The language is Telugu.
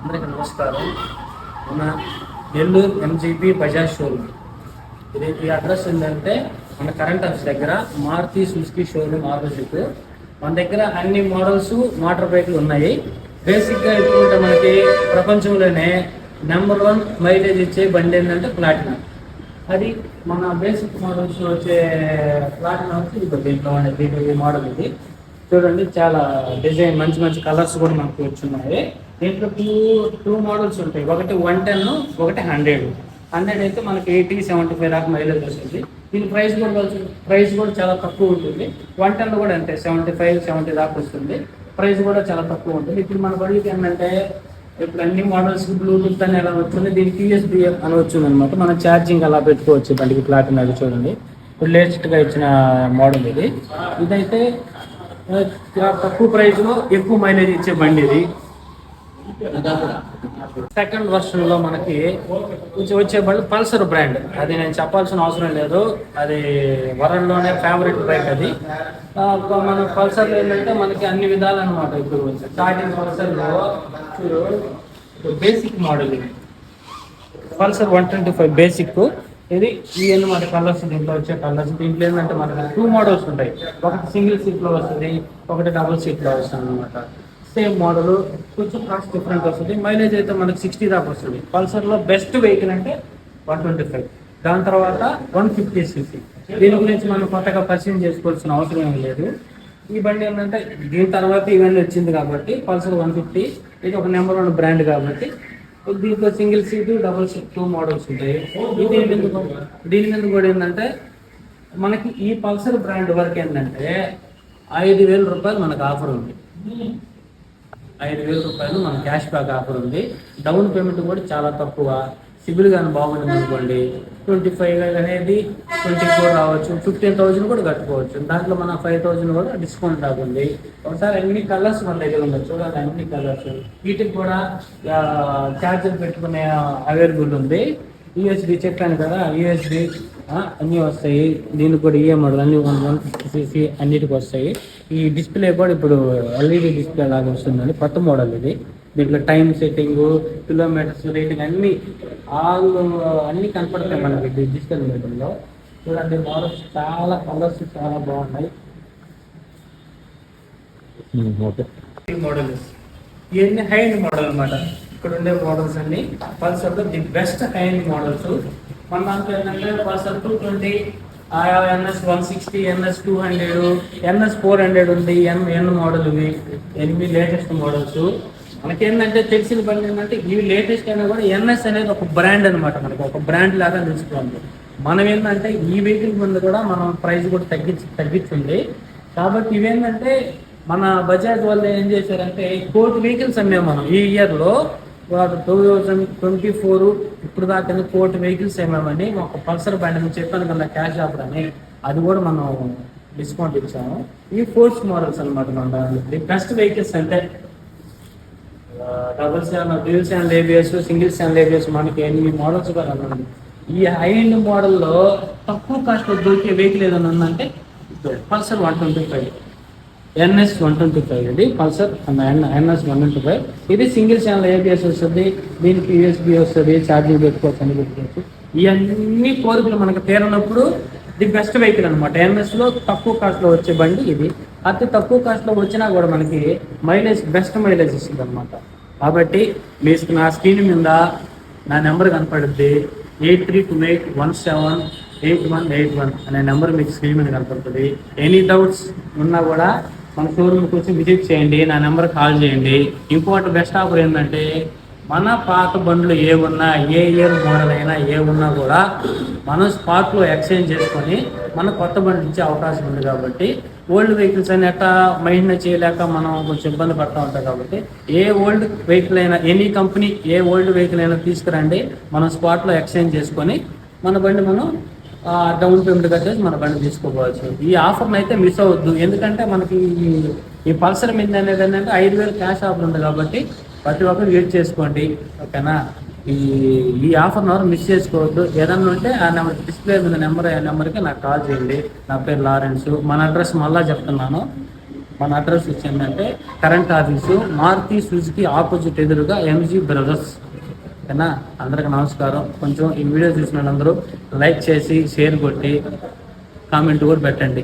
అందరికీ నమస్కారం. మన నెల్లూరు ఎంజీబీ బజాజ్ షోరూమ్. ఈ అడ్రస్ ఏంటంటే మన కరెంట్ హౌస్ దగ్గర మారుతి సుజుకి షోరూమ్ ఆపోజిట్. మన దగ్గర అన్ని మోడల్స్ మోటార్ బైక్లు ఉన్నాయి. బేసిక్గా ఎత్తుకుంటే మనకి ప్రపంచంలోనే నెంబర్ 1 మైలేజ్ ఇచ్చే బండి ఏంటంటే ప్లాటినా. అది మన బేసిక్ మోడల్స్ వచ్చే ప్లాటినా వచ్చి దీంట్లో ఈ మోడల్ ఇది చూడండి. చాలా డిజైన్ మంచి మంచి కలర్స్ కూడా మనకు వచ్చున్నాయి. దీంట్లో టూ మోడల్స్ ఉంటాయి. ఒకటి 110, ఒకటి 100 అయితే మనకి 80-75 దాకా మైలేజ్ వస్తుంది. దీని ప్రైస్ కూడా చాలా తక్కువ ఉంటుంది. 110 కూడా అంతే 75-70 దాకా వస్తుంది. ప్రైస్ కూడా చాలా తక్కువ ఉంటుంది. ఇప్పుడు మన బడికి ఏంటంటే ఇప్పుడు అన్ని మోడల్స్ బ్లూటూత్ అని ఎలా వచ్చింది, దీనికి యూఎస్బి అని వచ్చింది అనమాట. మనం ఛార్జింగ్ అలా పెట్టుకోవచ్చు బండికి. ప్లాటినా అది చూడండి, ఇప్పుడు లేటెస్ట్గా ఇచ్చిన మోడల్ ఇది. ఇదైతే తక్కువ ప్రైస్లో ఎక్కువ మైలేజ్ ఇచ్చే బండి ఇది. సెకండ్ వర్షన్ లో మనకి వచ్చే బండి పల్సర్ బ్రాండ్. అది నేను చెప్పాల్సిన అవసరం లేదు, అది వరల్డ్లోనే ఫేవరెట్ బైక్ అది. మన పల్సర్లో ఏంటంటే మనకి అన్ని విధాలు అనమాట. ఇప్పుడు స్టార్టింగ్ పల్సర్లో బేసిక్ మోడల్ ఇది పల్సర్ 125 బేసిక్. ఇది ఈ అన్నమాట కలర్స్. దీంట్లో వచ్చే కలర్స్ దీంట్లో ఏంటంటే మనకి 2 మోడల్స్ ఉంటాయి. ఒకటి సింగిల్ సీట్లో వస్తుంది, ఒకటి డబుల్ సీట్లో వస్తుంది అనమాట. సేమ్ మోడల్, కొంచెం కాస్ట్ డిఫరెంట్ వస్తుంది. మైలేజ్ అయితే మనకి 60 దాకా వస్తుంది. పల్సర్లో బెస్ట్ వెహికల్ అంటే 125, దాని తర్వాత 150cc. దీని గురించి మనం కొత్తగా పరిచయం చేసుకోవాల్సిన అవసరం ఏం లేదు. ఈ బండి ఏంటంటే దీని తర్వాత ఇవన్నీ వచ్చింది కాబట్టి పల్సర్ 150 ఇది ఒక నెంబర్ 1 బ్రాండ్ కాబట్టి దీంట్లో single seat, double seat 2 models ఉంటాయి. దీని మీద కూడా ఏంటంటే మనకి ఈ పల్సర్ బ్రాండ్ వరకు ఏంటంటే 5,000 రూపాయలు మనకు ఆఫర్ ఉంది. 5,000 రూపాయలు మన క్యాష్ బ్యాక్ ఆఫర్ ఉంది. డౌన్ పేమెంట్ కూడా చాలా తక్కువ. సిబిల్ కానీ బాగుంది అనుకోండి 25 అనేది 20 కూడా రావచ్చు, 15,000 కూడా కట్టుకోవచ్చు. దాంట్లో మన 5,000 కూడా డిస్కౌంట్ రాకుంది. ఒకసారి అన్ని కలర్స్ మన దగ్గర ఉన్నాయి చూడాలి. అన్ని కలర్స్ వీటికి కూడా ఛార్జర్ పెట్టుకునే అవైలబుల్ ఉంది. యూఎస్బి చెప్పాను కదా, యూఎస్బి అన్నీ వస్తాయి. దీనికి కూడా ఈఏ మోడల్ అన్ని 150cc అన్నిటికి వస్తాయి. ఈ డిస్ప్లే కూడా ఇప్పుడు ఎల్ఈడి డిస్ప్లే లాగా వస్తుందండి, కొత్త మోడల్ ఇది. దీంట్లో టైం సెట్టింగ్, కిలోమీటర్స్ రేటింగ్ అన్నీ కనపడతాయి మనకి డిజిటల్ మీటర్లో. చూడండి మోడల్స్ చాలా కలర్స్ చాలా బాగున్నాయి. మోడల్స్ ఇవన్నీ హై ఎండ్ మోడల్ అనమాట. ఇక్కడ ఉండే మోడల్స్ అన్ని పల్సర్లో the best high end models. మన దాంట్లో ఏంటంటే పల్సర్ 220, NS 160, NS 200, NS 400 ఉంది. ఎన్ మోడల్ ఇవి 8 లేటెస్ట్ మోడల్స్. మనకేంటంటే తెలిసిన బండి ఏంటంటే ఇవి లేటెస్ట్ అయినా కూడా NS అనేది ఒక బ్రాండ్ అనమాట. మనకి ఒక బ్రాండ్ లాగా తెలుసుకోవాలి. మనం ఏంటంటే ఈ వెహికల్ ముందు కూడా మనం ప్రైస్ కూడా తగ్గించింది కాబట్టి ఇవేంటంటే మన బజాజ్ వాళ్ళు ఏం చేశారంటే 1,000 వెహికల్స్ అమ్మాము మనం ఈ ఇయర్లో. 2024 ఇప్పుడు దాకా 1,000 వెహికల్స్ ఏమేమని ఒక పల్సర్ బండి అని చెప్పాను కదా క్యాష్ ఆఫర్ అని, అది కూడా మనం డిస్కౌంట్ ఇచ్చాము. ఈ ఫోర్స్ మోడల్స్ అనమాట మన దాంట్లో ది బెస్ట్ వెహికల్స్. అంటే double channel ABS, single channel ABS మనకి 8 మోడల్స్ కూడా ఉన్నాయి. ఈ హై ఎండ్ మోడల్లో తక్కువ కాస్ట్లో దొరికే వెహికల్ ఏదైనా ఉందంటే పల్సర్ 125, NS 125 ఇది పల్సర్ NS 125. ఇది సింగిల్ ఛానల్ ఏబిఎస్ వస్తుంది, దీనికి యూఎస్బి వస్తుంది, ఛార్జింగ్ పెట్టుకోవచ్చు, అని పెట్టుకోవచ్చు. ఇవన్నీ కోరికలు మనకు తీరనప్పుడు ది బెస్ట్ వెహికల్ అనమాట. NSలో తక్కువ కాస్ట్లో వచ్చే బండి ఇది. అతి తక్కువ కాస్ట్లో వచ్చినా కూడా మనకి మైలేజ్ బెస్ట్ మైలేజ్ ఇస్తుంది అనమాట. కాబట్టి మీకు నా స్క్రీన్ మీద నా నెంబర్ కనపడుద్ది, 8328178181 అనే నెంబర్ మీకు స్క్రీన్ మీద కనపడుతుంది. ఎనీ డౌట్స్ ఉన్నా కూడా మన షోరూమ్కి వచ్చి విజిట్ చేయండి, నా నెంబర్ కాల్ చేయండి. ఇంకోటి బెస్ట్ ఆఫర్ ఏంటంటే మన పాత బండ్లు ఏ ఉన్నా, ఏ ఇయర్ మోడల్ అయినా ఏ ఉన్నా కూడా మనం స్పాట్లో ఎక్స్చేంజ్ చేసుకొని మన కొత్త బండ్లు ఇచ్చే అవకాశం ఉంది. కాబట్టి ఓల్డ్ వెహికల్స్ అని ఎట్టా మెయింటైన్ చేయలేక మనం కొంచెం ఇబ్బంది పడుతూ ఉంటాం. కాబట్టి ఏ ఓల్డ్ వెహికల్ అయినా, ఎనీ కంపెనీ ఏ ఓల్డ్ వెహికల్ అయినా తీసుకురండి, మనం స్పాట్లో ఎక్స్చేంజ్ చేసుకొని మన బండి మనం డౌన్ పేమెంట్ కట్టేసి మన బండి తీసుకోవచ్చు. ఈ ఆఫర్ని అయితే మిస్ అవ్వద్దు. ఎందుకంటే మనకి ఈ పల్సర్ మీద అనేది ఏంటంటే 5,000 క్యాష్ ఆఫర్ ఉంది కాబట్టి ప్రతి ఒక్కరు యూజ్ చేసుకోండి, ఓకేనా. ఈ ఆఫర్ ఎవరు మిస్ చేసుకోవద్దు. ఏదన్నా ఉంటే ఆ నెంబర్ డిస్ప్లే మీద నెంబర్కి నాకు కాల్ చేయండి. నా పేరు లారెన్స్. మన అడ్రస్ మళ్ళీ చెప్తున్నాను, మన అడ్రస్ వచ్చిందంటే current office Maruti Suzuki opposite ఎదురుగా ఎంజీ బ్రదర్స్. ఓకేనా, అందరికి నమస్కారం. కొంచెం ఈ వీడియో చూసిన వాళ్ళందరూ లైక్ చేసి షేర్ కొట్టి కామెంట్ కూడా పెట్టండి.